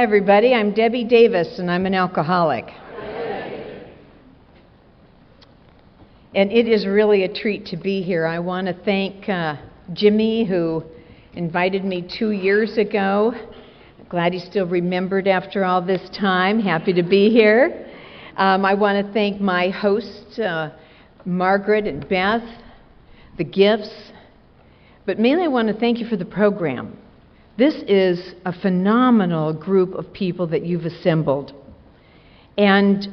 everybody. I'm Debbie Davis, and I'm an alcoholic. And it is really a treat to be here. I want to thank Jimmy, who invited me 2 years ago. Glad he still remembered after all this time. Happy to be here. I want to thank my hosts, Margaret and Beth, the gifts, but mainly I want to thank you for the program. This is a phenomenal group of people that you've assembled. And,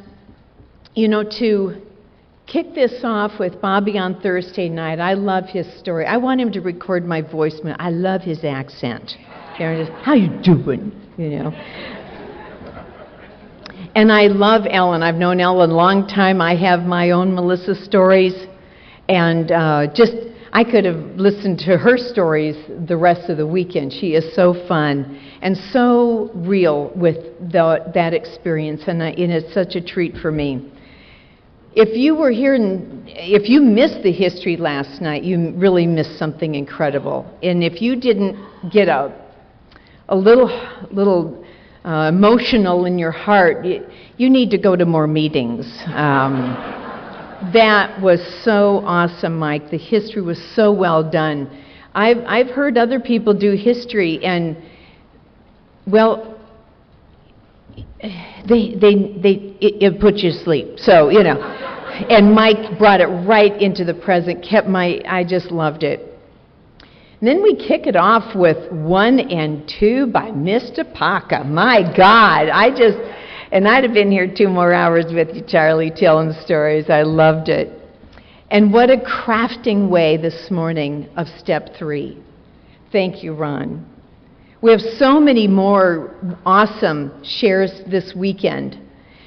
you know, to kick this off with Bobby on Thursday night, I love his story. I want him to record my voicemail. I love his accent. You know, just, how you doing? You know. And I love Ellen. I've known Ellen a long time. I have my own Melissa stories. And I could have listened to her stories the rest of the weekend. She is so fun and so real with that experience, and it's such a treat for me. If you were here and if you missed the history last night, you really missed something incredible. And if you didn't get a little emotional in your heart, you need to go to more meetings. That was so awesome, Mike. The history was so well done. I've heard other people do history, and well, it puts you to sleep. So, you know, and Mike brought it right into the present. I just loved it. And then we kick it off with 1 and 2 by Mr. Parker. My God, and I'd have been here 2 more hours with you, Charlie, telling stories. I loved it. And what a crafting way this morning of step 3. Thank you, Ron. We have so many more awesome shares this weekend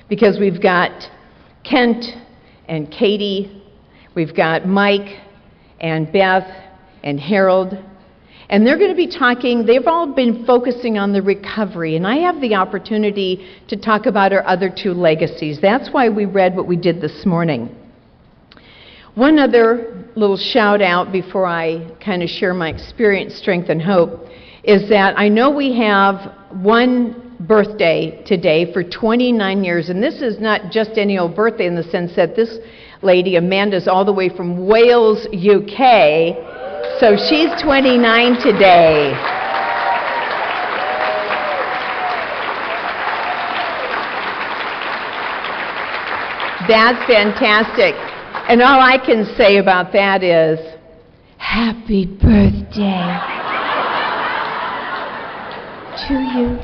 because we've got Kent and Katie, we've got Mike and Beth and Harold. And they're going to be talking, they've all been focusing on the recovery, and I have the opportunity to talk about our other 2 legacies. That's why we read what we did this morning. One other little shout out before I kind of share my experience, strength, and hope is that I know we have one birthday today for 29 years, and this is not just any old birthday in the sense that this lady, Amanda's all the way from Wales, UK, so she's 29 today. That's fantastic. And all I can say about that is, happy birthday to you.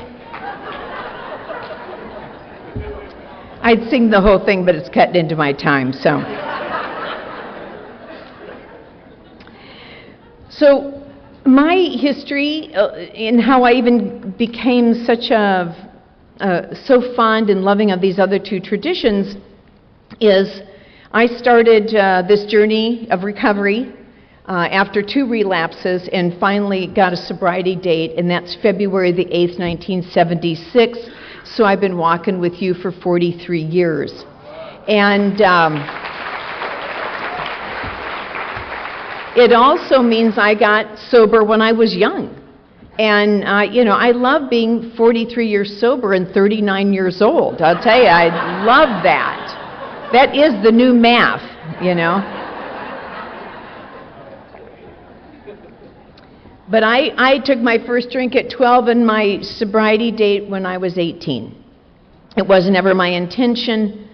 I'd sing the whole thing, but it's cutting into my time, so. So my history and how I even became so fond and loving of these other 2 traditions is I started this journey of recovery after 2 relapses and finally got a sobriety date, and that's February the 8th, 1976. So I've been walking with you for 43 years. And it also means I got sober when I was young. And, I love being 43 years sober and 39 years old. I'll tell you, I love that. That is the new math, you know. But I took my first drink at 12 and my sobriety date when I was 18. It wasn't ever my intention,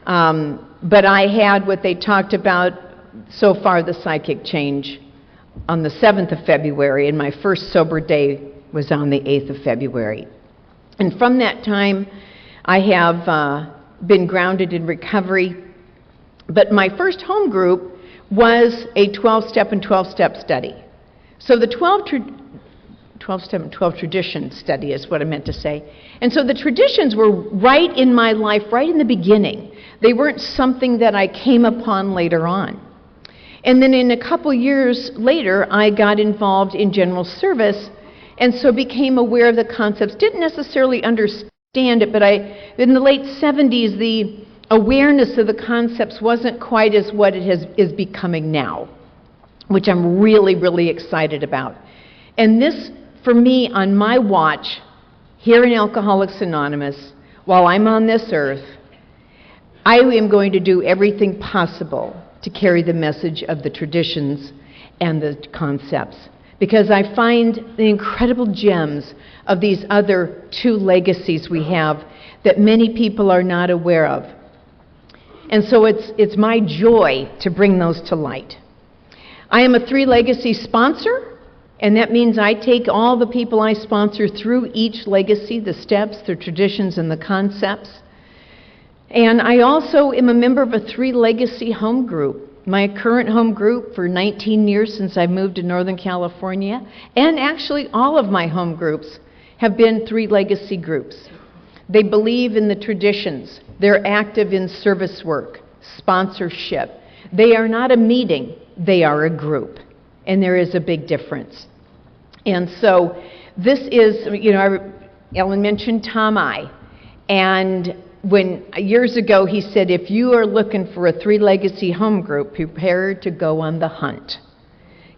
but I had what they talked about so far, the psychic change, on the 7th of February, and my first sober day was on the 8th of February. And from that time, I have been grounded in recovery, but my first home group was a 12-step and 12-step study. So the 12-step and 12 tradition study is what I meant to say. And so the traditions were right in my life, right in the beginning. They weren't something that I came upon later on. And then in a couple years later, I got involved in general service, and so became aware of the concepts. Didn't necessarily understand it, but in the late 70s, the awareness of the concepts wasn't quite as what it is becoming now, which I'm really, really excited about. And this, for me, on my watch, here in Alcoholics Anonymous, while I'm on this earth, I am going to do everything possible to carry the message of the traditions and the concepts, because I find the incredible gems of these other two legacies we have that many people are not aware of. And so it's my joy to bring those to light. I am a 3 Legacy sponsor, and that means I take all the people I sponsor through each legacy, the steps, the traditions, and the concepts. And I also am a member of a 3 Legacy home group. My current home group for 19 years since I moved to Northern California, and actually all of my home groups have been 3 Legacy groups. They believe in the traditions. They're active in service work, sponsorship. They are not a meeting, they are a group. And there is a big difference. And so this is, Ellen mentioned Tom I. And when years ago he said, if you are looking for a 3 Legacy home group, prepare to go on the hunt,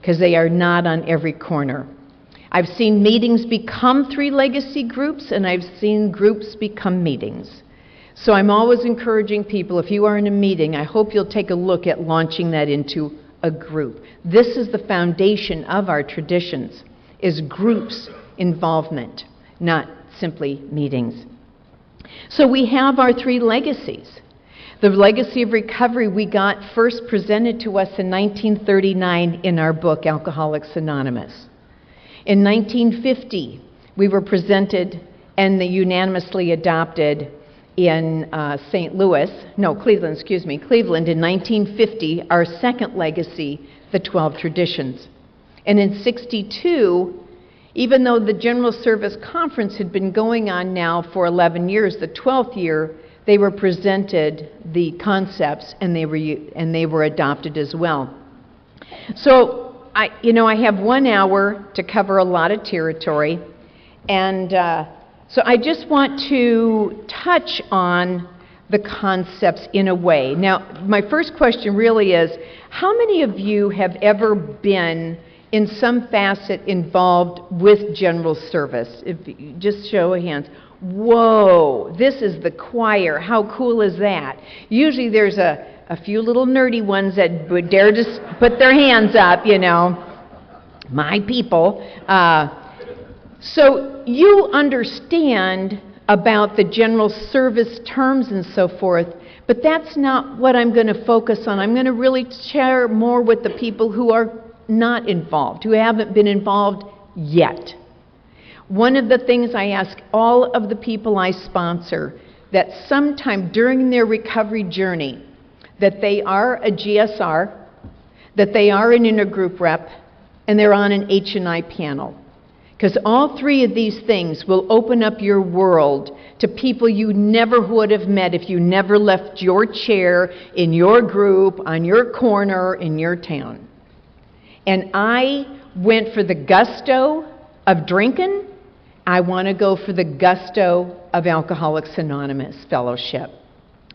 because they are not on every corner. I've seen meetings become 3 Legacy groups, and I've seen groups become meetings. So I'm always encouraging people, if you are in a meeting, I hope you'll take a look at launching that into a group. This is the foundation of our traditions, is groups involvement, not simply meetings. So we have our 3 legacies. The legacy of recovery we got first presented to us in 1939 in our book, Alcoholics Anonymous. In 1950, we were presented and unanimously adopted in Cleveland in 1950, our second legacy, the 12 Traditions. And in 62, even though the General Service Conference had been going on now for 11 years, the 12th year, they were presented the concepts and they were adopted as well. So I have 1 hour to cover a lot of territory, and so I just want to touch on the concepts in a way. Now, my first question really is, how many of you have ever been in some facet involved with general service? If you just show of hands. Whoa, this is the choir. How cool is that? Usually there's a few little nerdy ones that would dare to put their hands up, my people. So you understand about the general service terms and so forth, but that's not what I'm going to focus on. I'm going to really share more with the people who are not involved, who haven't been involved yet. One of the things I ask all of the people I sponsor, that sometime during their recovery journey, that they are a GSR, that they are an intergroup rep, and they're on an H&I panel. Because all 3 of these things will open up your world to people you never would have met if you never left your chair in your group, on your corner, in your town. And I went for the gusto of drinking. I want to go for the gusto of Alcoholics Anonymous fellowship.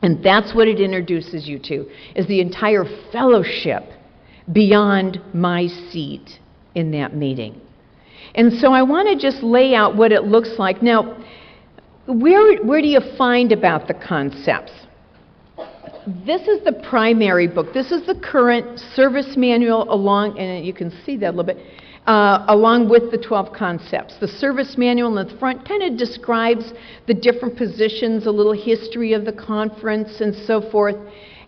And that's what it introduces you to, is the entire fellowship beyond my seat in that meeting. And so I want to just lay out what it looks like. Now, where do you find about the concepts? This is the primary book. This is the current service manual along, and you can see that a little bit, along with the 12 concepts. The service manual in the front kind of describes the different positions, a little history of the conference and so forth.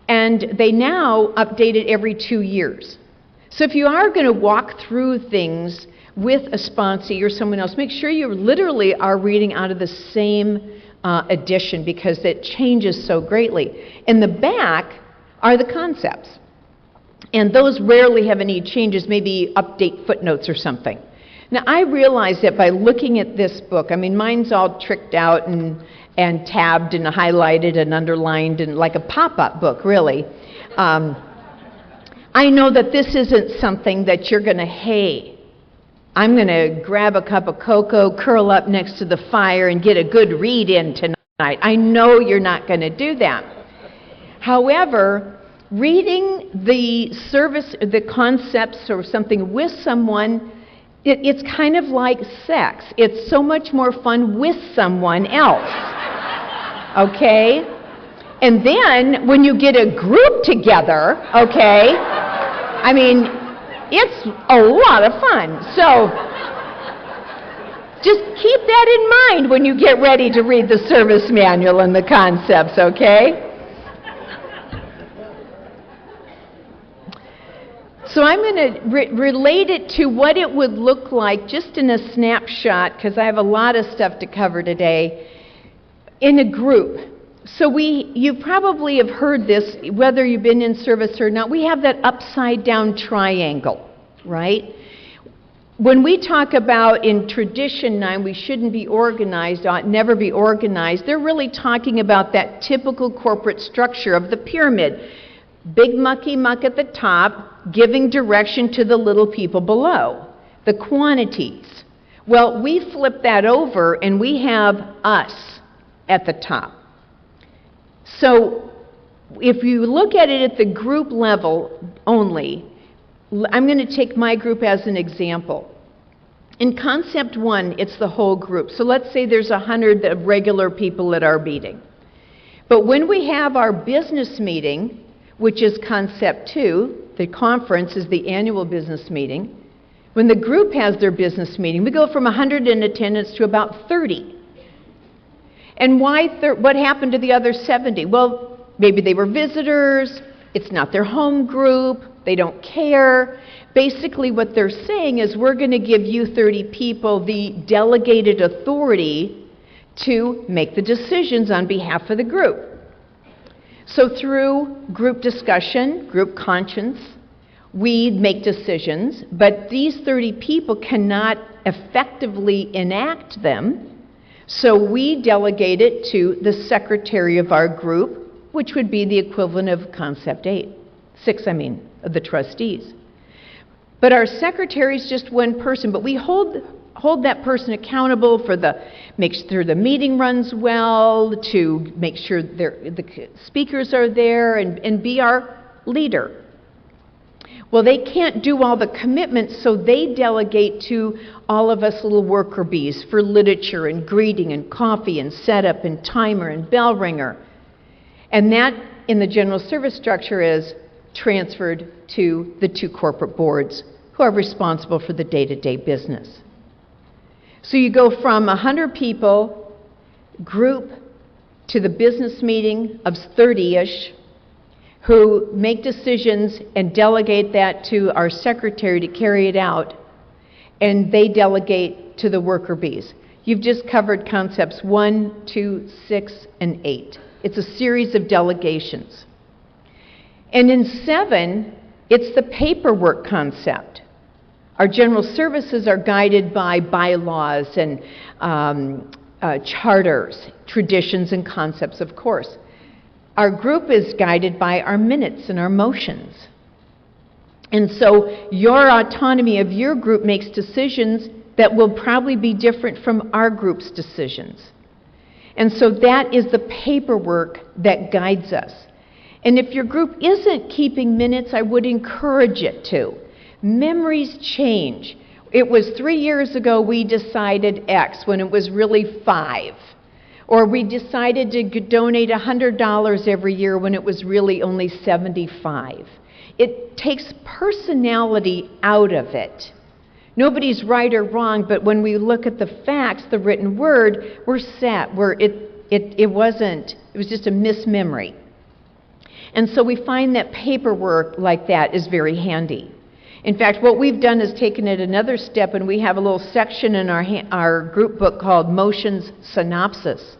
And they now update it every 2 years. So if you are going to walk through things with a sponsee or someone else, make sure you literally are reading out of the same edition, because it changes so greatly. In the back are the concepts. And those rarely have any changes, maybe update footnotes or something. Now, I realize that by looking at this book, mine's all tricked out and tabbed and highlighted and underlined and like a pop-up book, really. I know that this isn't something that you're going to, hey, I'm going to grab a cup of cocoa, curl up next to the fire, and get a good read in tonight. I know you're not going to do that. However, reading the service, the concepts or something with someone It's kind of like sex. It's so much more fun with someone else. Okay? And then when you get a group together, okay, I mean, it's a lot of fun. So just keep that in mind when you get ready to read the service manual and the concepts, okay? So I'm going to relate it to what it would look like just in a snapshot, because I have a lot of stuff to cover today, in a group. So you probably have heard this, whether you've been in service or not. We have that upside down triangle, right? When we talk about in tradition 9, we shouldn't be organized, ought never be organized, they're really talking about that typical corporate structure of the pyramid. Big mucky muck at the top, giving direction to the little people below, the quantities. Well, we flip that over and we have us at the top. So if you look at it at the group level only, I'm going to take my group as an example. In concept 1, it's the whole group. So let's say there's 100 regular people at our meeting. But when we have our business meeting, which is concept 2, the conference is the annual business meeting. When the group has their business meeting, we go from 100 in attendance to about 30. And what happened to the other 70? Well, maybe they were visitors, it's not their home group, they don't care. Basically what they're saying is, we're going to give you 30 people the delegated authority to make the decisions on behalf of the group. So through group discussion, group conscience, we make decisions, but these 30 people cannot effectively enact them, so we delegate it to the secretary of our group, which would be the equivalent of concept 6, of the trustees. But our secretary is just one person, but we hold that person accountable for make sure the meeting runs well, to make sure the speakers are there, and be our leader. Well, they can't do all the commitments, so they delegate to all of us little worker bees for literature and greeting and coffee and setup and timer and bell ringer. And that, in the general service structure, is transferred to the 2 corporate boards who are responsible for the day-to-day business. So you go from 100 people group to the business meeting of 30-ish who make decisions and delegate that to our secretary to carry it out, and they delegate to the worker bees. You've just covered concepts 1, 2, 6, and 8. It's a series of delegations. And in 7, it's the paperwork concept. Our general services are guided by bylaws and charters, traditions, and concepts, of course. Our group is guided by our minutes and our motions. And so your autonomy of your group makes decisions that will probably be different from our group's decisions. And so that is the paperwork that guides us. And if your group isn't keeping minutes, I would encourage it to. Memories change. It was 3 years ago we decided X when it was really 5. Or we decided to donate $100 every year when it was really only $75. It takes personality out of it. Nobody's right or wrong, but when we look at the facts, the written word, we're set. It was just a mismemory. And so we find that paperwork like that is very handy. In fact, what we've done is taken it another step, and we have a little section in our group book called Motions Synopsis,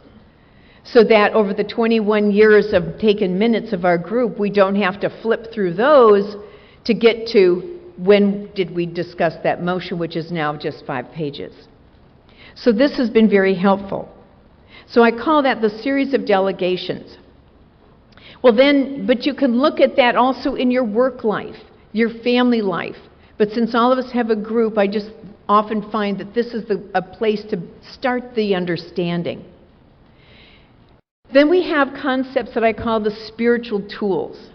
so that over the 21 years of taking minutes of our group, we don't have to flip through those to get to when did we discuss that motion, which is now just 5 pages. So this has been very helpful. So I call that the series of delegations. Well then, but you can look at that also in your work life, your family life. But since all of us have a group, I just often find that this is a place to start the understanding. Then we have concepts that I call the spiritual tools.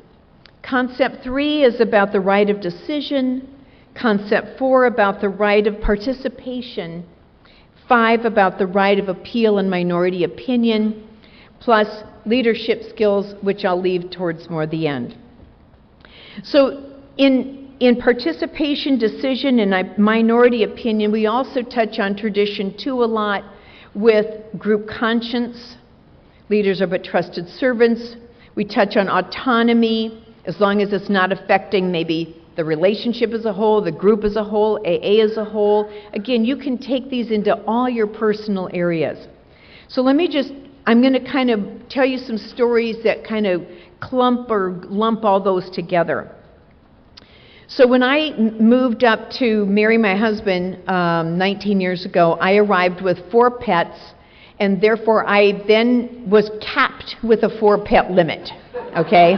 Concept 3 is about the right of decision. Concept 4 about the right of participation. 5 about the right of appeal and minority opinion, plus leadership skills, which I'll leave towards more the end. So in participation, decision, and minority opinion, we also touch on tradition 2 a lot with group conscience. Leaders are but trusted servants. We touch on autonomy, as long as it's not affecting maybe the relationship as a whole, the group as a whole, AA as a whole. Again, you can take these into all your personal areas. So I'm going to kind of tell you some stories that kind of lump all those together. So when I moved up to marry my husband 19 years ago, I arrived with 4 pets, and therefore I then was capped with a 4-pet limit, okay?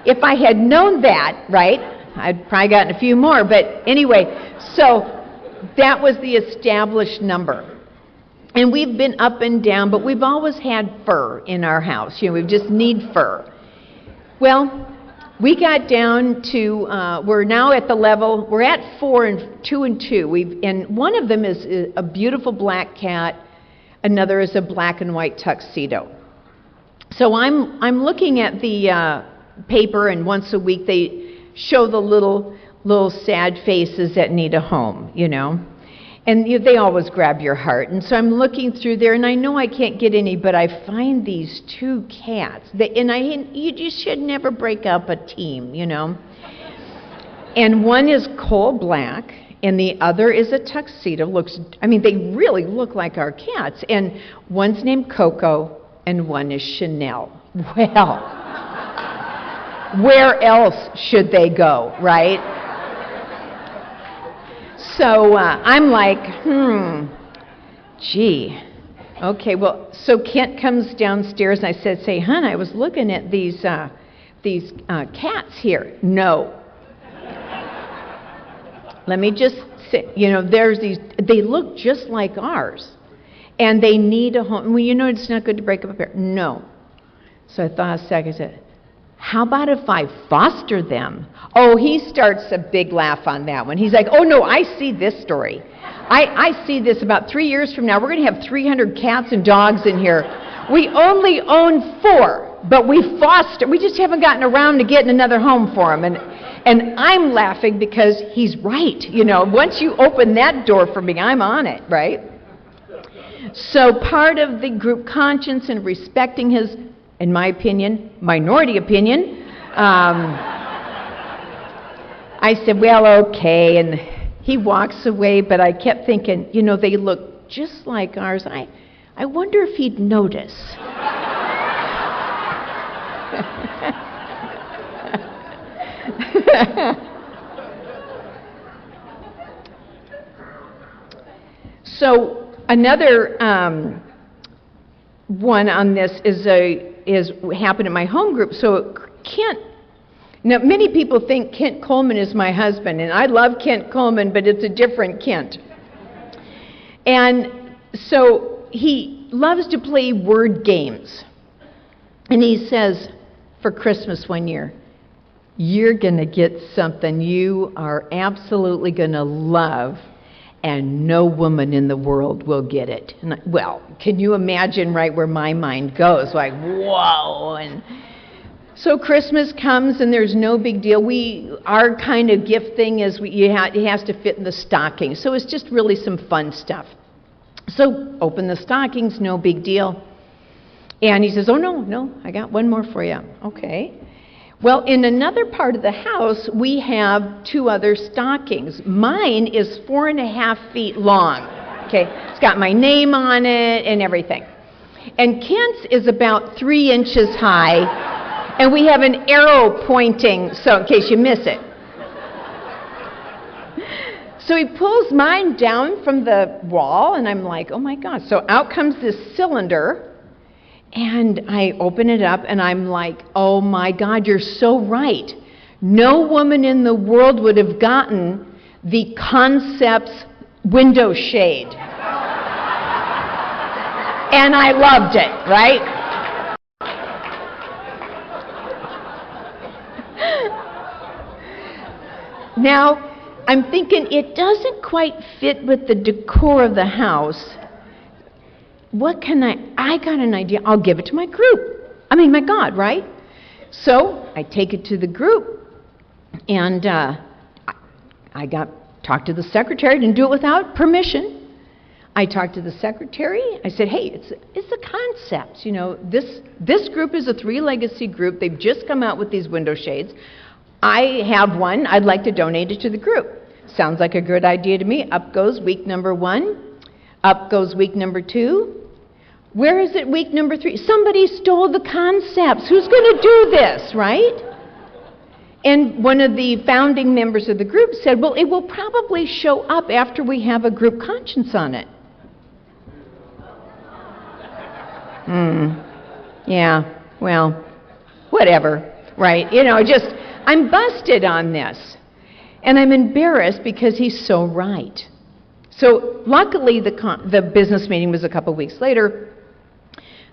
If I had known that, right, I'd probably gotten a few more, but anyway, so that was the established number. And we've been up and down, but we've always had fur in our house. You know, we just need fur. Well, we got down to, we're now at the level, we're at 4 and 2 and 2. And one of them is a beautiful black cat, another is a black and white tuxedo. So I'm looking at the paper, and once a week they show the little sad faces that need a home, you know. And they always grab your heart. And so I'm looking through there, and I know I can't get any, but I find these 2 cats. You should never break up a team, you know. And one is coal black, and the other is a tuxedo. They really look like our cats. And one's named Coco, and one is Chanel. Well, where else should they go, right? So I'm like, gee. Okay, well, so Kent comes downstairs, and I said, say, hon, I was looking at these cats here. No. Let me just say, there's these, they look just like ours, and they need a home. Well, it's not good to break up a pair. No. So I thought a second, I said, how about if I foster them? Oh, he starts a big laugh on that one. He's like, oh no, I see this story. I see this about 3 years from now. We're going to have 300 cats and dogs in here. We only own 4, but we just haven't gotten around to getting another home for them. And I'm laughing because he's right. Once you open that door for me, I'm on it, right? So part of the group conscience and respecting his, in my opinion, minority opinion, I said, well, okay, and he walks away, but I kept thinking, they look just like ours. I wonder if he'd notice. So another one on this is happened in my home group. So Kent, now many people think Kent Coleman is my husband, and I love Kent Coleman, but it's a different Kent. And so he loves to play word games. And he says, for Christmas one year, you're going to get something you are absolutely going to love, and no woman in the world will get it. And well, can you imagine right where my mind goes? Like, whoa. And so Christmas comes, and there's no big deal. Our kind of gift thing is it has to fit in the stocking. So it's just really some fun stuff. So open the stockings, no big deal. And he says, oh, no, I got one more for you. Okay. Well, in another part of the house, we have 2 other stockings. Mine is 4.5 feet long. Okay. It's got my name on it and everything. And Kent's is about 3 inches high, and we have an arrow pointing, so in case you miss it. So he pulls mine down from the wall, and I'm like, oh my God. So out comes this cylinder, and I open it up, and I'm like, oh my God, you're so right. No woman in the world would have gotten the Concepts window shade. And I loved it, right? Now, I'm thinking it doesn't quite fit with the decor of the house. What can I got an idea. I'll give it to my group. I mean, my God, right? So I take it to the group, and I talked to the secretary. Didn't do it without permission. I talked to the secretary. I said, hey, it's a concept. You know, this group is a 3 legacy group. They've just come out with these window shades. I have one. I'd like to donate it to the group. Sounds like a good idea to me. Up goes week number 1. Up goes week number 2. Where is it week number 3? Somebody stole the concepts. Who's going to do this, right? And one of the founding members of the group said, well, it will probably show up after we have a group conscience on it. Yeah, well, whatever, right? You know, I'm busted on this. And I'm embarrassed because he's so right. So luckily, the business meeting was a couple weeks later.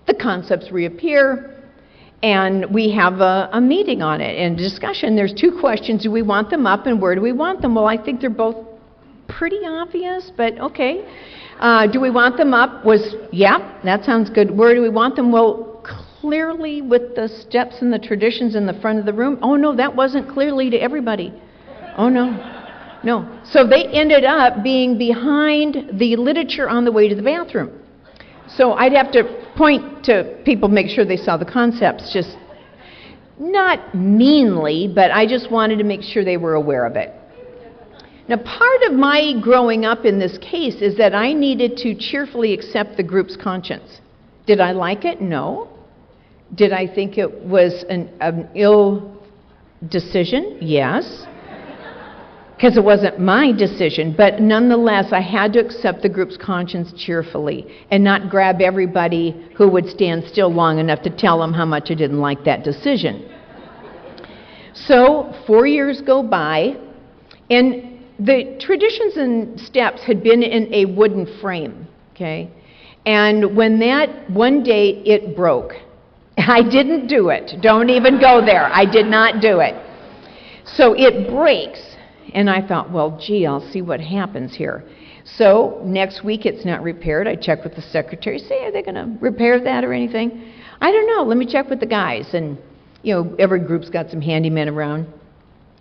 The concepts reappear, and we have a meeting on it and a discussion. There's 2 questions. Do we want them up, and where do we want them? Well, I think they're both pretty obvious, but okay. Do we want them up? Yeah, that sounds good. Where do we want them? Well, clearly with the steps and the traditions in the front of the room. Oh, no, that wasn't clearly to everybody. Oh, no. So they ended up being behind the literature on the way to the bathroom. So I'd have to point to people, make sure they saw the concepts, just not meanly, but I just wanted to make sure they were aware of it. Now, part of my growing up in this case is that I needed to cheerfully accept the group's conscience. Did I like it? No. Did I think it was an ill decision? Yes. Because it wasn't my decision, but nonetheless, I had to accept the group's conscience cheerfully and not grab everybody who would stand still long enough to tell them how much I didn't like that decision. So 4 years go by, and the traditions and steps had been in a wooden frame, okay? And when that one day it broke, I didn't do it. Don't even go there. I did not do it. So it breaks. And I thought, well, gee, I'll see what happens here. So next week it's not repaired. I check with the secretary, say, are they going to repair that or anything? I don't know. Let me check with the guys. And, you know, every group's got some handymen around.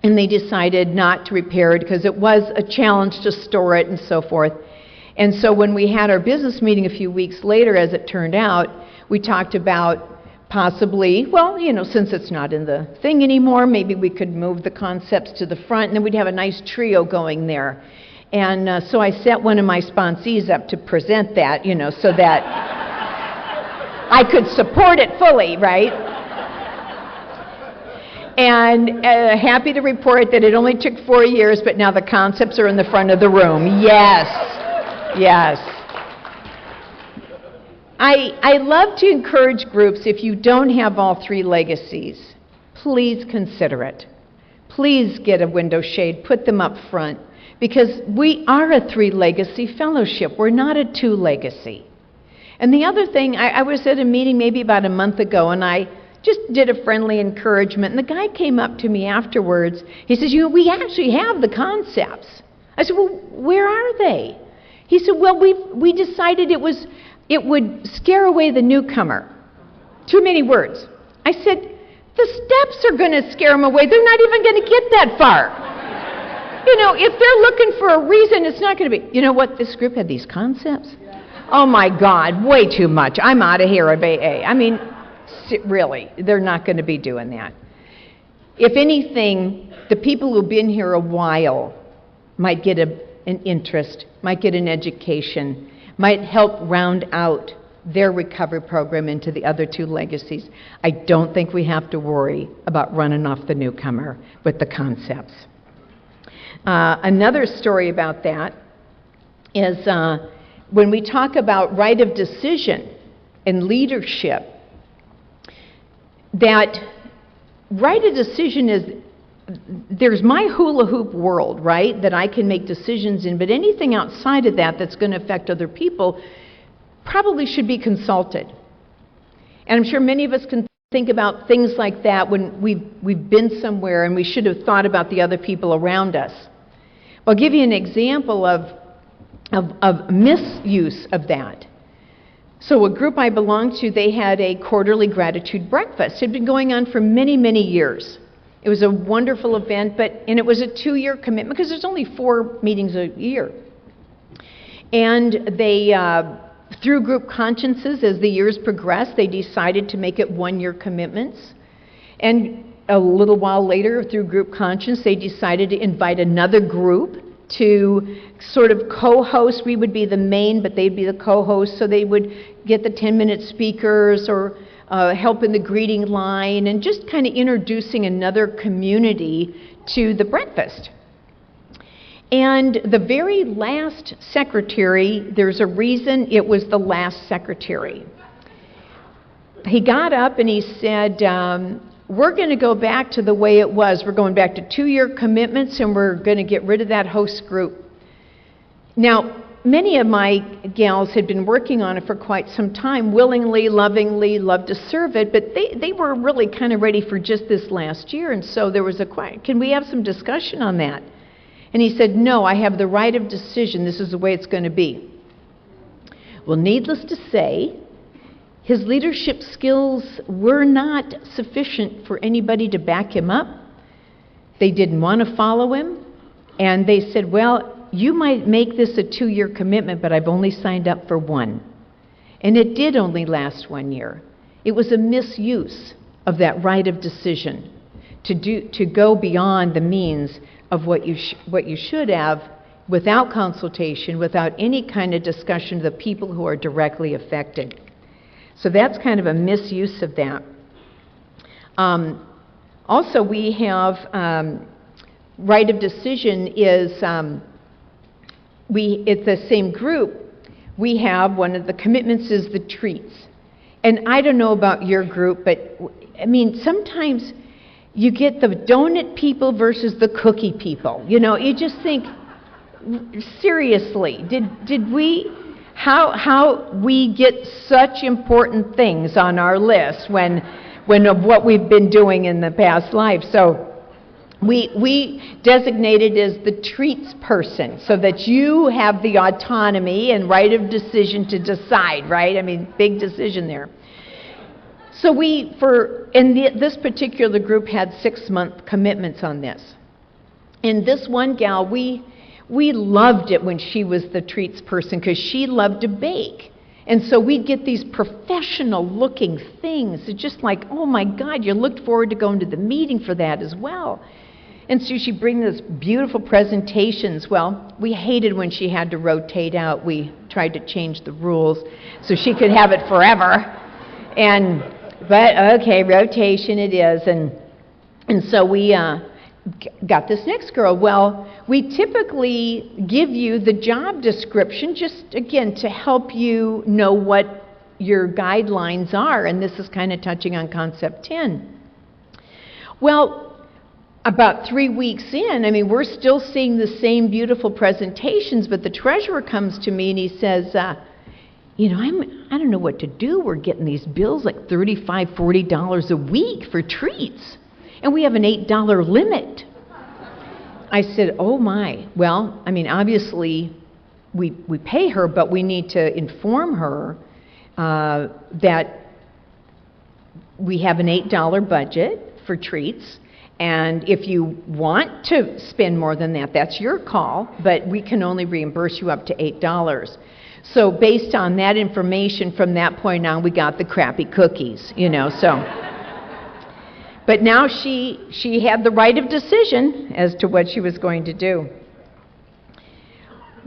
And they decided not to repair it because it was a challenge to store it and so forth. And so when we had our business meeting a few weeks later, as it turned out, we talked about possibly, well, you know, since it's not in the thing anymore, maybe we could move the concepts to the front, and then we'd have a nice trio going there. And so I set one of my sponsees up to present that, you know, so that I could support it fully, right? And happy to report that it only took 4 years, but now the concepts are in the front of the room. Yes. I love to encourage groups, if you don't have all 3 legacies, please consider it. Please get a window shade, put them up front, because we are a 3 legacy fellowship. We're not a 2 legacy. And the other thing, I was at a meeting maybe about a month ago, and I just did a friendly encouragement, and the guy came up to me afterwards. He says, you know, we actually have the concepts. I said, well, where are they? He said, well, we decided it would scare away the newcomer. Too many words. I said, the steps are going to scare them away. They're not even going to get that far. You know, if they're looking for a reason, it's not going to be. You know what? This group had these concepts. Oh, my God, way too much. I'm out of here at AA. I mean, really, they're not going to be doing that. If anything, the people who've been here a while might get an interest, might get an education, might help round out their recovery program into the other 2 legacies. I don't think we have to worry about running off the newcomer with the concepts. Another story about that is when we talk about right of decision and leadership, that right of decision is, there's my hula hoop world, right, that I can make decisions in, but anything outside of that that's going to affect other people probably should be consulted. And I'm sure many of us can think about things like that when we've been somewhere and we should have thought about the other people around us. I'll give you an example of misuse of that. So a group I belonged to, they had a quarterly gratitude breakfast. It had been going on for many, many years. It was a wonderful event, and it was a 2-year commitment because there's only 4 meetings a year. And they, through group consciences, as the years progressed, they decided to make it 1-year commitments. And a little while later, through group conscience, they decided to invite another group to sort of co-host. We would be the main, but they'd be the co-host, so they would get the 10-minute speakers or help in the greeting line and just kind of introducing another community to the breakfast. And the very last secretary, there's a reason it was the last secretary. He got up and he said, we're going to go back to the way it was. We're going back to 2-year commitments, and we're going to get rid of that host group. Now, many of my gals had been working on it for quite some time, willingly, lovingly, loved to serve it, but they were really kind of ready for just this last year, and so there was a question, can we have some discussion on that? And he said, no, I have the right of decision. This is the way it's going to be. Well, needless to say, his leadership skills were not sufficient for anybody to back him up. They didn't want to follow him. And they said, well, you might make this a 2-year commitment, but I've only signed up for 1. And it did only last 1 year. It was a misuse of that right of decision to go beyond the means of what you should have without consultation, without any kind of discussion of the people who are directly affected. So that's kind of a misuse of that. Also, we have right of decision is, it's the same group. We have one of the commitments is the treats. And I don't know about your group, but I mean, sometimes you get the donut people versus the cookie people. You know, you just think, seriously, did we... How we get such important things on our list when of what we've been doing in the past life. So we designated as the treats person so that you have the autonomy and right of decision to decide, right? I mean, big decision there. So this particular group had 6-month commitments on this. And this one gal, we loved it when she was the treats person because she loved to bake. And so we'd get these professional-looking things. It's just like, oh, my God, you looked forward to going to the meeting for that as well. And so she'd bring those beautiful presentations. Well, we hated when she had to rotate out. We tried to change the rules so she could have it forever. But, okay, rotation it is. And so we... got this next girl. Well, we typically give you the job description just, again, to help you know what your guidelines are, and this is kind of touching on Concept 10. Well, about 3 weeks in, I mean, we're still seeing the same beautiful presentations, but the treasurer comes to me and he says, you know, I don't know what to do. We're getting these bills like $35, $40 a week for treats. And we have an $8 limit. I said, oh my. Well, I mean, obviously, we pay her, but we need to inform her that we have an $8 budget for treats. And if you want to spend more than that, that's your call, but we can only reimburse you up to $8. So based on that information, from that point on, we got the crappy cookies, you know, so... But now she had the right of decision as to what she was going to do.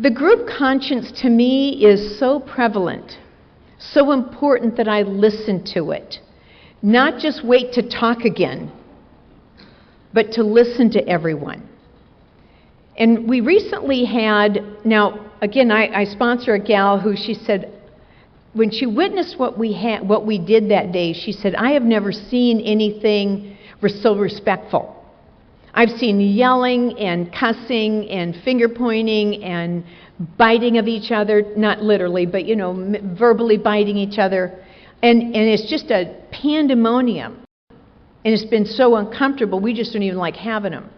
The group conscience to me is so prevalent, so important that I listen to it. Not just wait to talk again, but to listen to everyone. And we recently had, now again, I sponsor a gal who she said, when she witnessed what we did that day, she said, I have never seen anything so respectful. I've seen yelling and cussing and finger pointing and biting of each other, not literally, but, you know, verbally biting each other. And it's just a pandemonium. And it's been so uncomfortable, we just don't even like having them.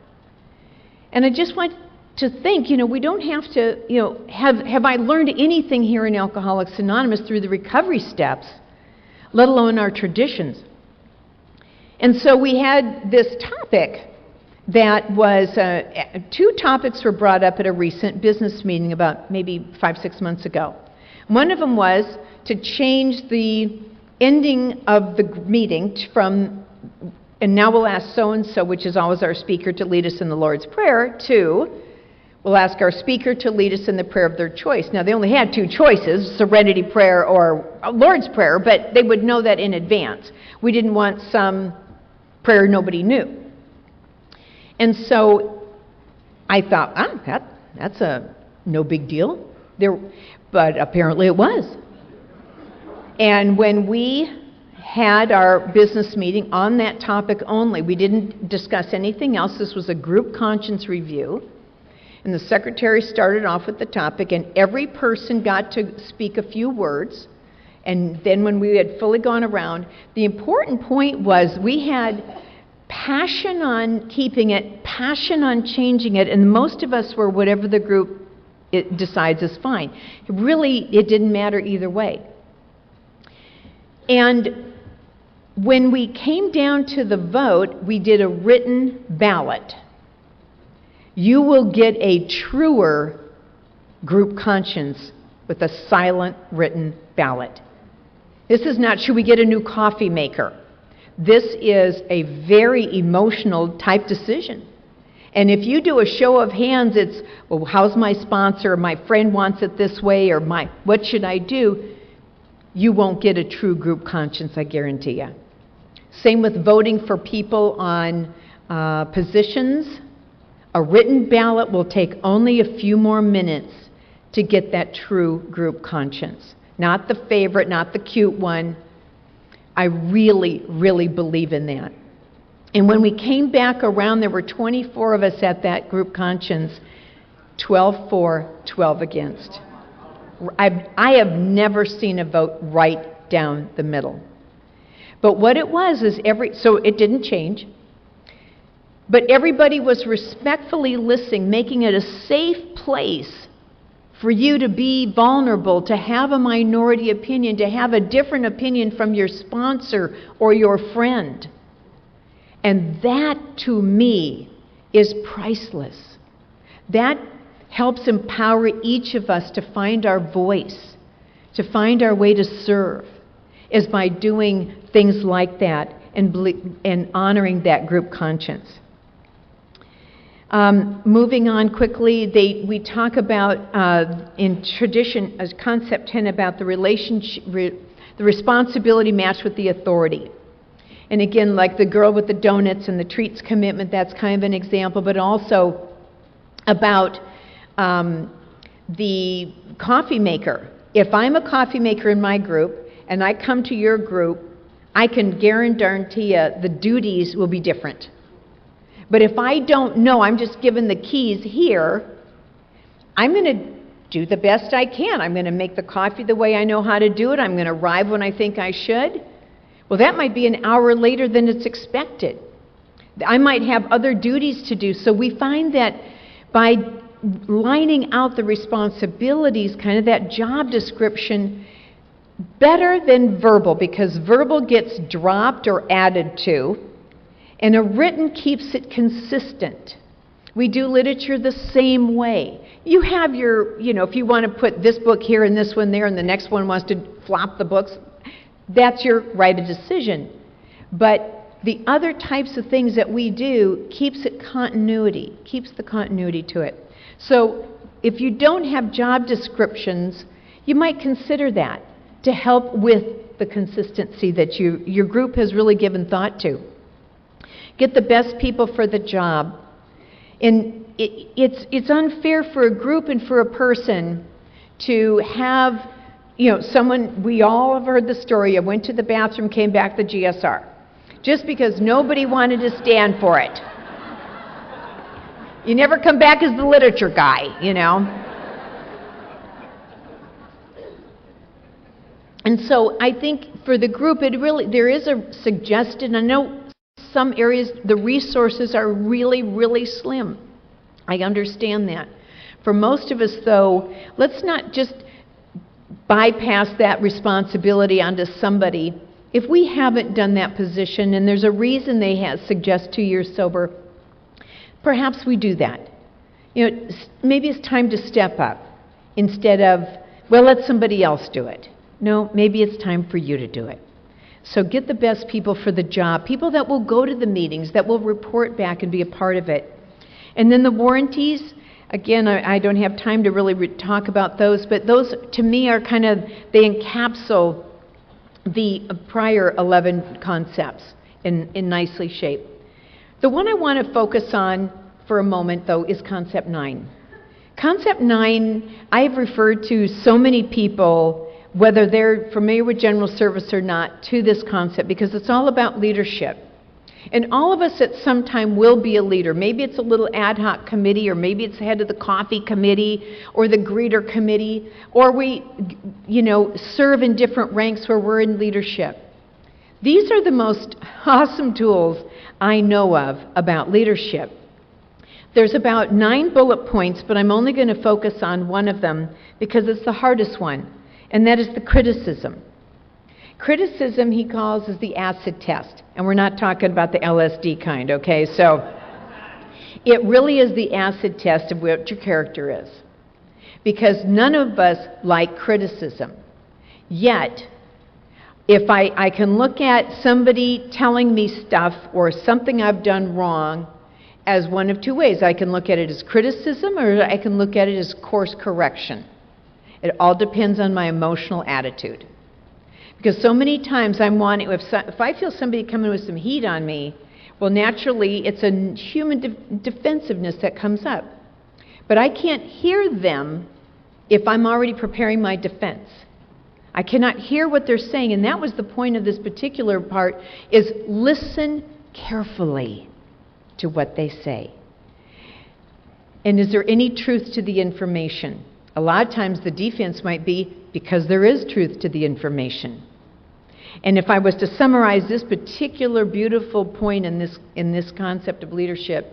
And I just want to think, we don't have to, have I learned anything here in Alcoholics Anonymous through the recovery steps, let alone our traditions. And so we had this topic that was, two topics were brought up at a recent business meeting about maybe 5-6 months ago. One of them was to change the ending of the meeting from, and now we'll ask so-and-so, which is always our speaker, to lead us in the Lord's Prayer, to, we'll ask our speaker to lead us in the prayer of their choice. Now, they only had two choices, Serenity Prayer or Lord's Prayer, but they would know that in advance. We didn't want some prayer nobody knew. And so I thought, that's a no big deal. But apparently it was. And when we had our business meeting on that topic only, we didn't discuss anything else. This was a group conscience review. And the secretary started off with the topic, and every person got to speak a few words. And then when we had fully gone around, the important point was we had passion on keeping it, passion on changing it, and most of us were whatever the group it decides is fine. It didn't matter either way. And when we came down to the vote, we did a written ballot. You will get a truer group conscience with a silent written ballot. This is not, should we get a new coffee maker? This is a very emotional type decision. And if you do a show of hands, it's, well, how's my sponsor? My friend wants it this way, or what should I do? You won't get a true group conscience, I guarantee you. Same with voting for people on positions. A written ballot will take only a few more minutes to get that true group conscience. Not the favorite, not the cute one. I really, really believe in that. And when we came back around, there were 24 of us at that group conscience, 12 for, 12 against. I have never seen a vote right down the middle. But what it was is so it didn't change, but everybody was respectfully listening, making it a safe place for you to be vulnerable, to have a minority opinion, to have a different opinion from your sponsor or your friend. And that, to me, is priceless. That helps empower each of us to find our voice, to find our way to serve, is by doing things like that and honoring that group conscience. Moving on quickly, we talk about, in tradition, as concept 10, about the the responsibility matched with the authority. And again, like the girl with the donuts and the treats commitment, that's kind of an example, but also about the coffee maker. If I'm a coffee maker in my group and I come to your group, I can guarantee you the duties will be different. But if I don't know, I'm just given the keys here, I'm going to do the best I can. I'm going to make the coffee the way I know how to do it. I'm going to arrive when I think I should. Well, that might be an hour later than it's expected. I might have other duties to do. So we find that by lining out the responsibilities, kind of that job description, better than verbal, because verbal gets dropped or added to, and a written keeps it consistent. We do literature the same way. You have your, if you want to put this book here and this one there and the next one wants to flop the books, that's your right of decision. But the other types of things that we do keeps the continuity to it. So if you don't have job descriptions, you might consider that to help with the consistency that your group has really given thought to. Get the best people for the job. And it's unfair for a group and for a person to have, someone, we all have heard the story, I went to the bathroom, came back the GSR, just because nobody wanted to stand for it. You never come back as the literature guy, And so I think for the group, there is a suggestion. I know some areas, the resources are really, really slim. I understand that. For most of us, though, let's not just bypass that responsibility onto somebody. If we haven't done that position and there's a reason they suggest 2 years sober, perhaps we do that. Maybe it's time to step up instead of, well, let somebody else do it. No, maybe it's time for you to do it. So get the best people for the job, people that will go to the meetings, that will report back and be a part of it. And then the warranties, again, I don't have time to really talk about those, but those to me are they encapsulate the prior 11 concepts in nicely shaped. The one I want to focus on for a moment, though, is Concept 9. Concept 9, I have referred to so many people, whether they're familiar with general service or not, to this concept because it's all about leadership. And all of us at some time will be a leader. Maybe it's a little ad hoc committee, or maybe it's the head of the coffee committee or the greeter committee, or we, serve in different ranks where we're in leadership. These are the most awesome tools I know of about leadership. There's about 9 bullet points, but I'm only going to focus on one of them because it's the hardest one, and that is the criticism. Criticism, he calls, is the acid test, and we're not talking about the LSD kind, okay? So it really is the acid test of what your character is, because none of us like criticism. Yet, if I can look at somebody telling me stuff or something I've done wrong as one of two ways. I can look at it as criticism, or I can look at it as course correction. It all depends on my emotional attitude. Because so many times if I feel somebody coming with some heat on me, well, naturally, it's a human defensiveness that comes up. But I can't hear them if I'm already preparing my defense. I cannot hear what they're saying, and that was the point of this particular part, is listen carefully to what they say. And is there any truth to the information? A lot of times the defense might be because there is truth to the information. And if I was to summarize this particular beautiful point in this concept of leadership,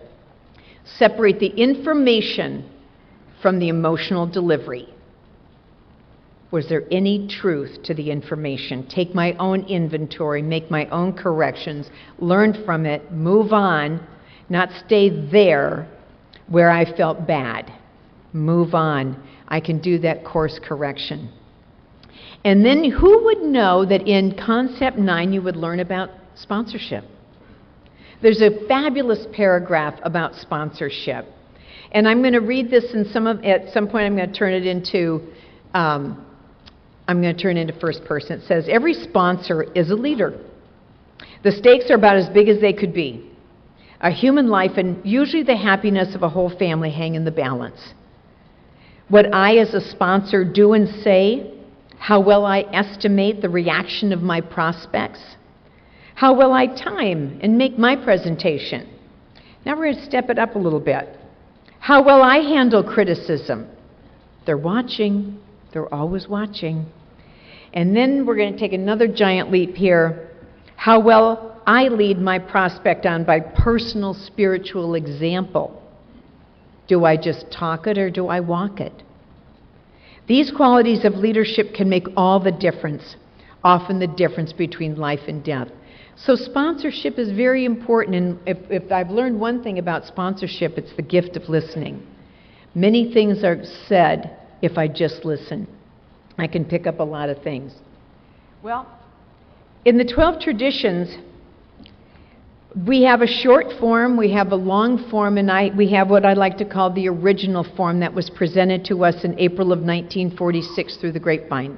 separate the information from the emotional delivery. Was there any truth to the information? Take my own inventory, make my own corrections, learn from it, move on, not stay there where I felt bad. Move on. I can do that course correction. And then who would know that in Concept 9 you would learn about sponsorship? There's a fabulous paragraph about sponsorship. And I'm going to read this at some point I'm going to turn it into first person. It says, every sponsor is a leader. The stakes are about as big as they could be. A human life and usually the happiness of a whole family hang in the balance. What I as a sponsor do and say, how well I estimate the reaction of my prospects, how well I time and make my presentation. Now we're going to step it up a little bit. How well I handle criticism. They're watching. They're always watching. And then we're going to take another giant leap here. How well I lead my prospect on by personal spiritual example. Do I just talk it or do I walk it? These qualities of leadership can make all the difference, often the difference between life and death. So sponsorship is very important, and if I've learned one thing about sponsorship, it's the gift of listening. Many things are said if I just listen. I can pick up a lot of things. Well, in the 12 traditions, we have a short form, we have a long form, and we have what I like to call the original form that was presented to us in April of 1946 through the grapevine.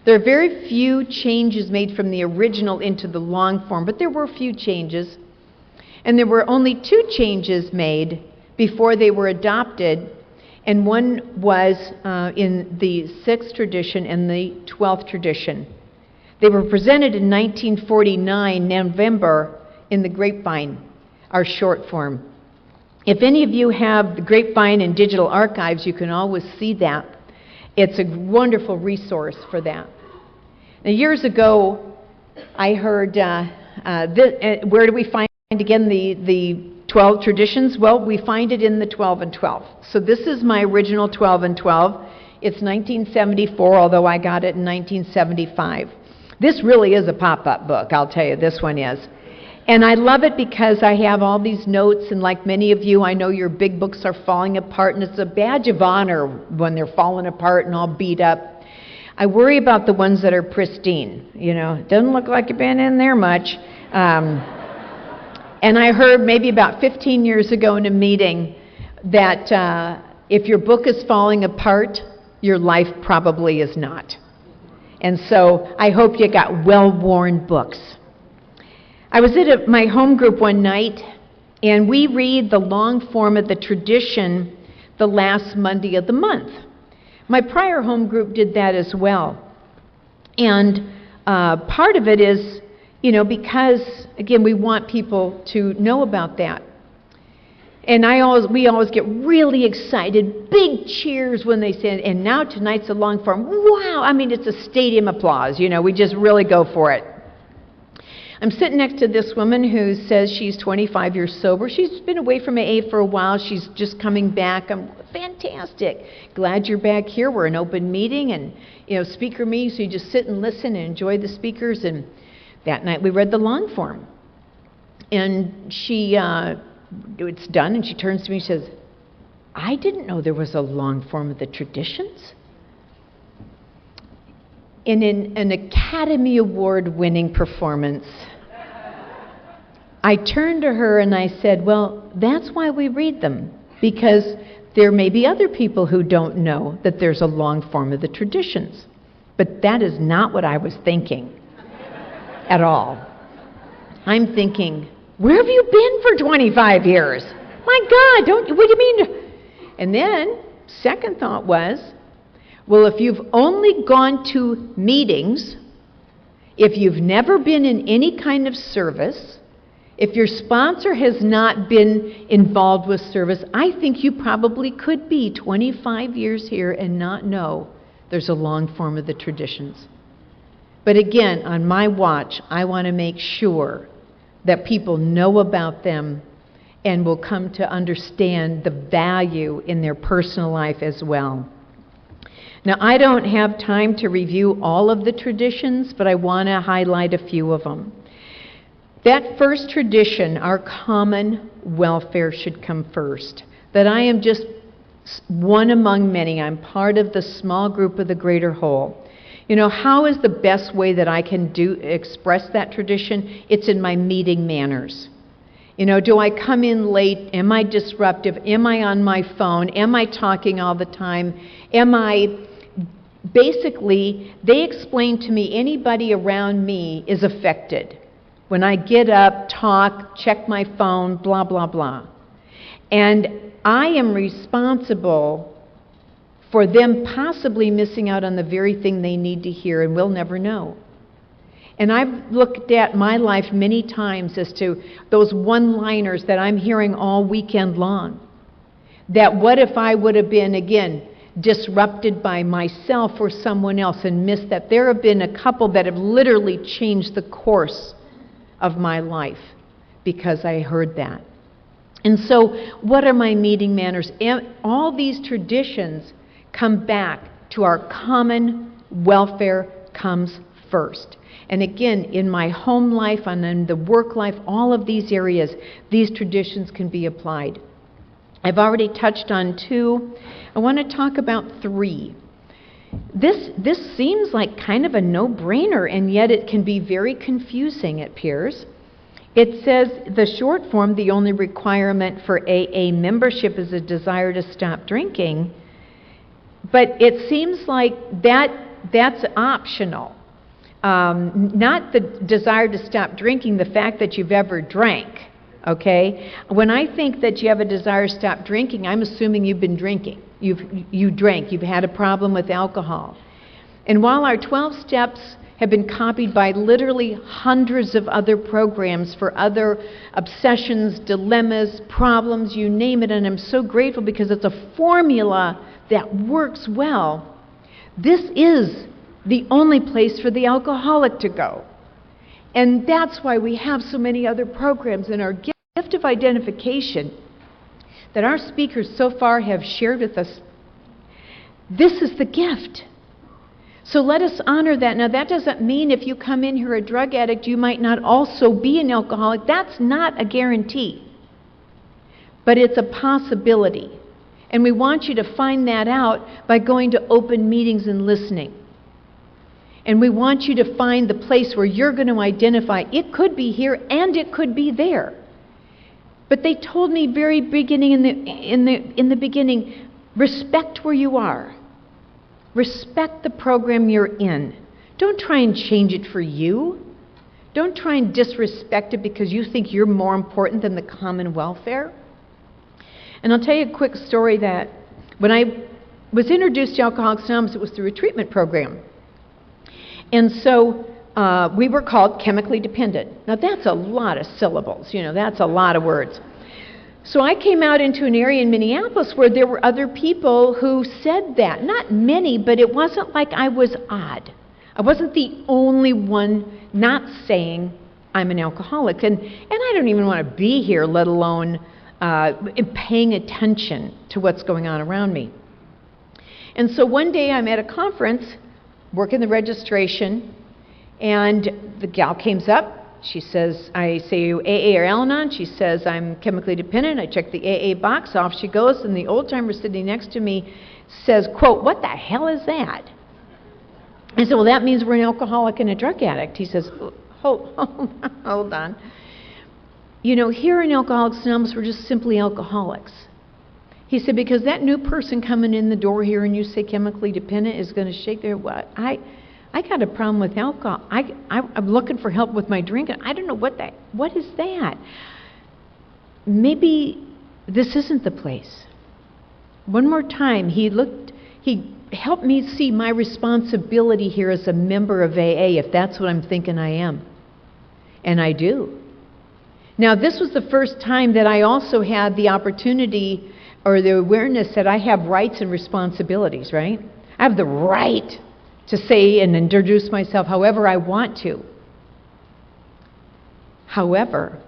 There are very few changes made from the original into the long form, but there were a few changes. And there were only 2 changes made before they were adopted, and one was in the 6th tradition and the 12th tradition. They were presented in 1949, November, in the grapevine, our short form. If any of you have the grapevine and digital archives, you can always see that. It's a wonderful resource for that. Now, years ago, I heard, where do we find again the 12 traditions? Well, we find it in the 12 and 12. So this is my original 12 and 12. It's 1974, although I got it in 1975. This really is a pop-up book, I'll tell you, this one is. And I love it because I have all these notes, and like many of you, I know your big books are falling apart, and it's a badge of honor when they're falling apart and all beat up. I worry about the ones that are pristine. You know, it doesn't look like you've been in there much. And I heard maybe about 15 years ago in a meeting that if your book is falling apart, your life probably is not. And so I hope you got well-worn books. I was at my home group one night, and we read the long form of the tradition the last Monday of the month. My prior home group did that as well. And part of it is, you know, because, again, we want people to know about that. And we always get really excited, big cheers when they say, and now tonight's a long form. Wow, I mean, it's a stadium applause, you know, we just really go for it. I'm sitting next to this woman who says she's 25 years sober. She's been away from AA for a while. She's just coming back. I'm fantastic. Glad you're back here. We're an open meeting and, you know, speaker meeting, so you just sit and listen and enjoy the speakers. And that night we read the long form. And it's done, and she turns to me and says, I didn't know there was a long form of the traditions. And in an Academy Award-winning performance, I turned to her and I said, well, that's why we read them, because there may be other people who don't know that there's a long form of the traditions. But that is not what I was thinking at all. I'm thinking, where have you been for 25 years? My God, what do you mean? And then, second thought was, well, if you've only gone to meetings, if you've never been in any kind of service, if your sponsor has not been involved with service, I think you probably could be 25 years here and not know there's a long form of the traditions. But again, on my watch, I want to make sure that people know about them and will come to understand the value in their personal life as well. Now, I don't have time to review all of the traditions, but I want to highlight a few of them. That first tradition, our common welfare, should come first. That I am just one among many. I'm part of the small group of the greater whole. You know, how is the best way that I can express that tradition? It's in my meeting manners. You know, do I come in late? Am I disruptive? Am I on my phone? Am I talking all the time? Basically, they explain to me anybody around me is affected. When I get up, talk, check my phone, blah, blah, blah. And I am responsible for them possibly missing out on the very thing they need to hear, and we'll never know. And I've looked at my life many times as to those one-liners that I'm hearing all weekend long. That what if I would have been, again, disrupted by myself or someone else and missed that? There have been a couple that have literally changed the course of my life because I heard that. And so, what are my meeting manners? And all these traditions come back to our common welfare comes first. And again, in my home life and in the work life, all of these areas, these traditions can be applied. I've already touched on 2. I want to talk about 3. This seems like kind of a no-brainer, and yet it can be very confusing, it appears. It says the short form, the only requirement for AA membership is a desire to stop drinking. But it seems like that's optional. Not the desire to stop drinking, the fact that you've ever drank, okay? When I think that you have a desire to stop drinking, I'm assuming you've been drinking. You drank, you've had a problem with alcohol. And while our 12 steps have been copied by literally hundreds of other programs for other obsessions, dilemmas, problems, you name it, and I'm so grateful because it's a formula that works well, this is the only place for the alcoholic to go. And that's why we have so many other programs in our gift of identification that our speakers so far have shared with us, this is the gift. So let us honor that. Now, that doesn't mean if you come in here a drug addict, you might not also be an alcoholic. That's not a guarantee. But it's a possibility. And we want you to find that out by going to open meetings and listening. And we want you to find the place where you're going to identify. It could be here and it could be there. But they told me very beginning in the beginning, respect where you are. Respect the program you're in. Don't try and change it for you. Don't try and disrespect it because you think you're more important than the common welfare. And I'll tell you a quick story that when I was introduced to Alcoholics Anonymous, it was through a treatment program. And so we were called chemically dependent. Now that's a lot of syllables, that's a lot of words. So I came out into an area in Minneapolis where there were other people who said that. Not many, but it wasn't like I was odd. I wasn't the only one not saying I'm an alcoholic. And I don't even want to be here, let alone paying attention to what's going on around me. And so one day I'm at a conference, working the registration, and the gal comes up. She says, I say, you AA or Al-Anon? She says, I'm chemically dependent. I check the AA box. Off she goes, and the old-timer sitting next to me says, quote, what the hell is that? I said, well, that means we're an alcoholic and a drug addict. He says, hold on. Here in Alcoholics Anonymous, we're just simply alcoholics. He said, because that new person coming in the door here and you say chemically dependent is going to shake their what? I got a problem with alcohol. I'm looking for help with my drinking. I don't know what is that? Maybe this isn't the place. One more time, he helped me see my responsibility here as a member of AA, if that's what I'm thinking I am. And I do. Now, this was the first time that I also had the opportunity or the awareness that I have rights and responsibilities, right? I have the right to say and introduce myself however I want to. However,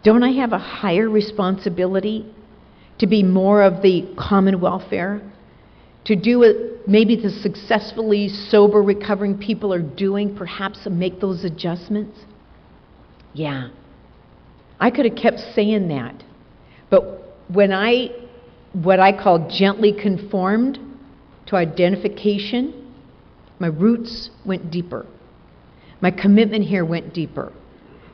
don't I have a higher responsibility to be more of the common welfare? To do what maybe the successfully sober recovering people are doing, perhaps make those adjustments? Yeah. I could have kept saying that. But when what I call gently conformed to identification, my roots went deeper. My commitment here went deeper.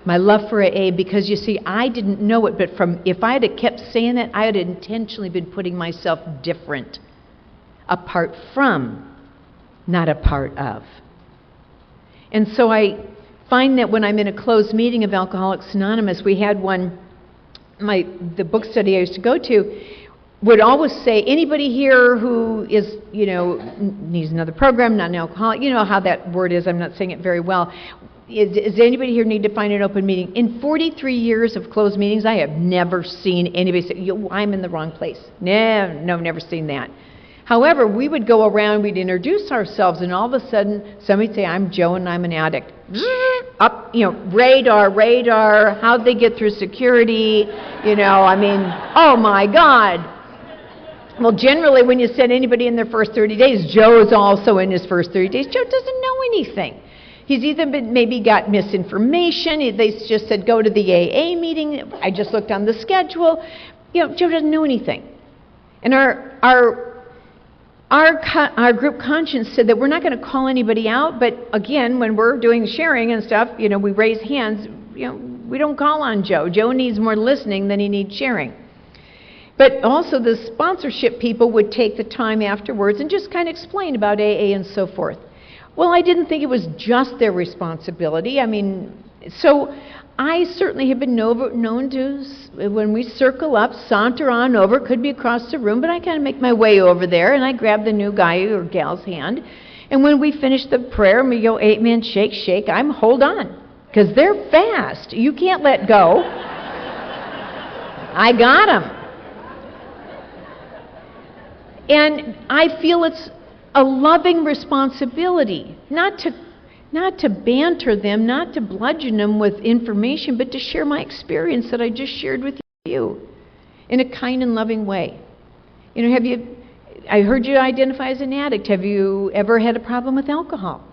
My love for AA, because you see, I didn't know it, but if I had kept saying that, I had intentionally been putting myself different, apart from, not a part of. And so I find that when I'm in a closed meeting of Alcoholics Anonymous, we had one, the book study I used to go to, would always say, anybody here who is, needs another program, not an alcoholic, you know how that word is, I'm not saying it very well. Does anybody here need to find an open meeting? In 43 years of closed meetings, I have never seen anybody say, I'm in the wrong place. No, never seen that. However, we would go around, we'd introduce ourselves, and all of a sudden, somebody'd say, I'm Joe and I'm an addict. Up, radar, how'd they get through security? Oh my God. Well, generally, when you send anybody in their first 30 days, Joe is also in his first 30 days. Joe doesn't know anything. He's either maybe got misinformation. They just said, go to the AA meeting. I just looked on the schedule. Joe doesn't know anything. And our group conscience said that we're not going to call anybody out, but again, when we're doing sharing and stuff, we raise hands. We don't call on Joe. Joe needs more listening than he needs sharing. But also the sponsorship people would take the time afterwards and just kind of explain about AA and so forth. Well, I didn't think it was just their responsibility. So I certainly have been known to, when we circle up, saunter on over, could be across the room, but I kind of make my way over there, and I grab the new guy or gal's hand. And when we finish the prayer, and we go 8-man shake, I'm hold on, because they're fast. You can't let go. I got them. And I feel it's a loving responsibility, not to not to banter them, not to bludgeon them with information, but to share my experience that I just shared with you in a kind and loving way. I heard you identify as an addict. Have you ever had a problem with alcohol?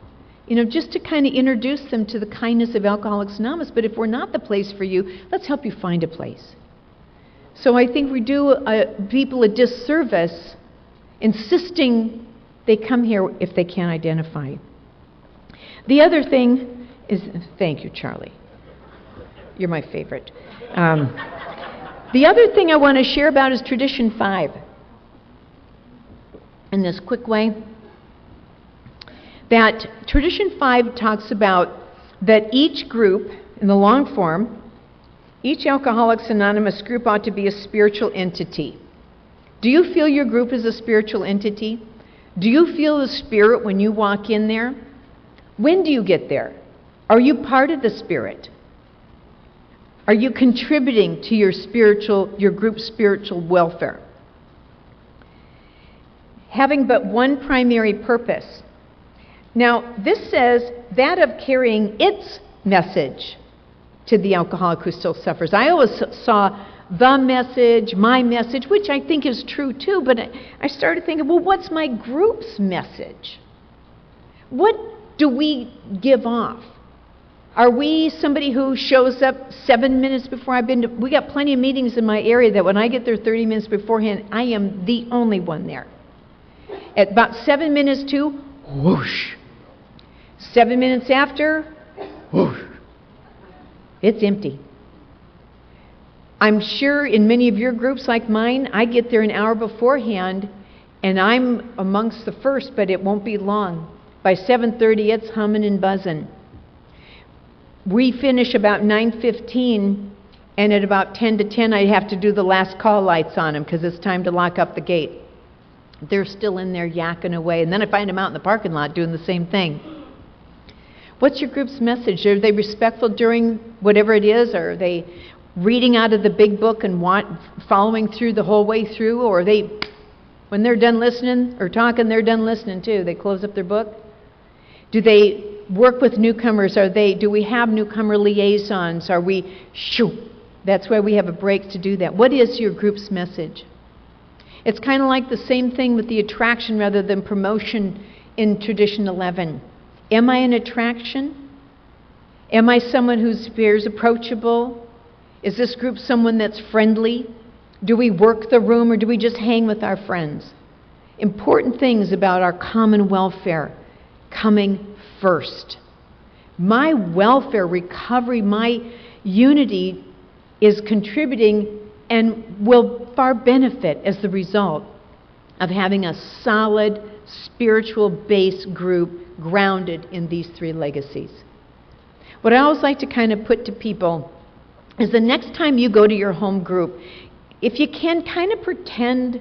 Just to kind of introduce them to the kindness of Alcoholics Anonymous. But if we're not the place for you, let's help you find a place. So I think we do people a disservice insisting they come here if they can't identify. The other thing is, thank you, Charlie. You're my favorite. The other thing I want to share about is Tradition 5. In this quick way, that Tradition 5 talks about that each group, in the long form, each Alcoholics Anonymous group ought to be a spiritual entity. Do you feel your group is a spiritual entity? Do you feel the Spirit when you walk in there? When do you get there? Are you part of the Spirit? Are you contributing to your group's spiritual welfare? Having but one primary purpose. Now, this says that of carrying its message to the alcoholic who still suffers. I always saw the message, my message, which I think is true too, but I started thinking, well, what's my group's message? What do we give off? Are we somebody who shows up 7 minutes before we got plenty of meetings in my area that when I get there 30 minutes beforehand, I am the only one there. At about 7 minutes to, whoosh. 7 minutes after, whoosh. It's empty. I'm sure in many of your groups like mine, I get there an hour beforehand, and I'm amongst the first, but it won't be long. By 7:30, it's humming and buzzing. We finish about 9:15, and at about 10 to 10, I have to do the last call lights on them because it's time to lock up the gate. They're still in there yakking away, and then I find them out in the parking lot doing the same thing. What's your group's message? Are they respectful during whatever it is? Or are they reading out of the big book and following through the whole way through? Or are they, when they're done listening or talking, they're done listening too? They close up their book? Do they work with newcomers? Do we have newcomer liaisons? That's why we have a break to do that. What is your group's message? It's kind of like the same thing with the attraction rather than promotion in Tradition 11. Am I an attraction? Am I someone who appears approachable? Is this group someone that's friendly? Do we work the room or do we just hang with our friends? Important things about our common welfare coming first. My welfare, recovery, my unity is contributing and will far benefit as the result of having a solid spiritual base group grounded in these three legacies. What I always like to kind of put to people is the next time you go to your home group, if you can, kind of pretend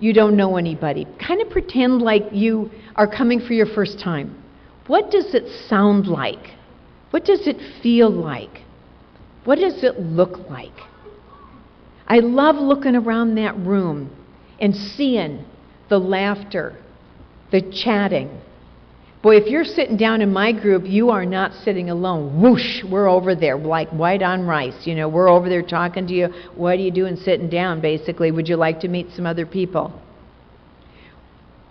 you don't know anybody. Kind of pretend like you are coming for your first time. What does it sound like? What does it feel like? What does it look like? I love looking around that room and seeing the laughter, the chatting. Boy, if you're sitting down in my group, you are not sitting alone. Whoosh, we're over there like white on rice. We're over there talking to you. What are you doing sitting down, basically? Would you like to meet some other people?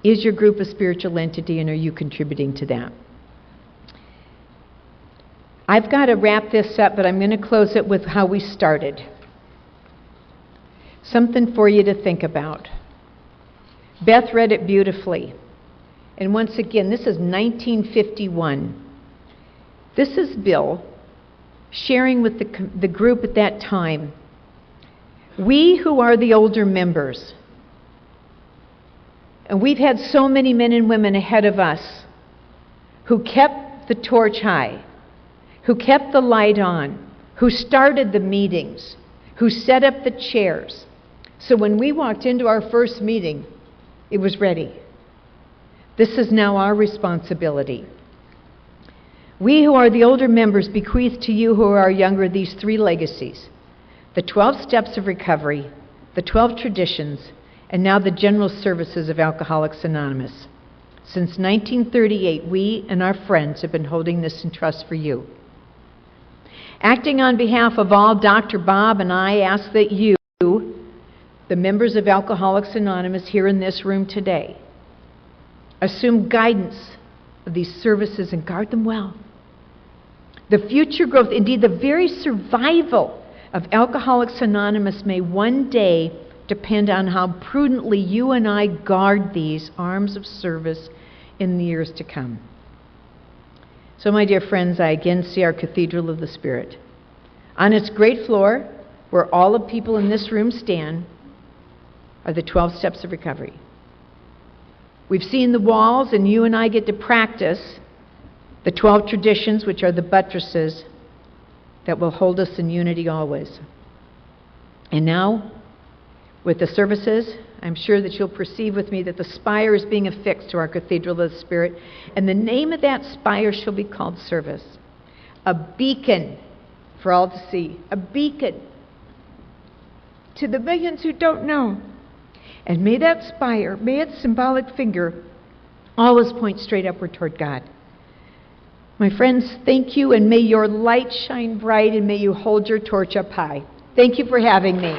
Is your group a spiritual entity, and are you contributing to that? I've got to wrap this up, but I'm going to close it with how we started. Something for you to think about. Beth read it beautifully. And once again, this is 1951. This is Bill sharing with the group at that time. We who are the older members, and we've had so many men and women ahead of us who kept the torch high, who kept the light on, who started the meetings, who set up the chairs. So when we walked into our first meeting, it was ready. This is now our responsibility. We who are the older members bequeath to you who are younger these three legacies: the 12 steps of recovery, the 12 traditions, and now the general services of Alcoholics Anonymous. Since 1938, we and our friends have been holding this in trust for you. Acting on behalf of all, Dr. Bob and I ask that you, the members of Alcoholics Anonymous here in this room today, assume guidance of these services and guard them well. The future growth, indeed the very survival of Alcoholics Anonymous may one day depend on how prudently you and I guard these arms of service in the years to come. So, my dear friends, I again see our Cathedral of the Spirit. On its great floor, where all the people in this room stand, are the 12 steps of recovery. We've seen the walls, and you and I get to practice the 12 traditions, which are the buttresses that will hold us in unity always. And now, with the services, I'm sure that you'll perceive with me that the spire is being affixed to our Cathedral of the Spirit, and the name of that spire shall be called service. A beacon for all to see. A beacon to the millions who don't know. And may that spire, may its symbolic finger always point straight upward toward God. My friends, thank you, and may your light shine bright, and may you hold your torch up high. Thank you for having me.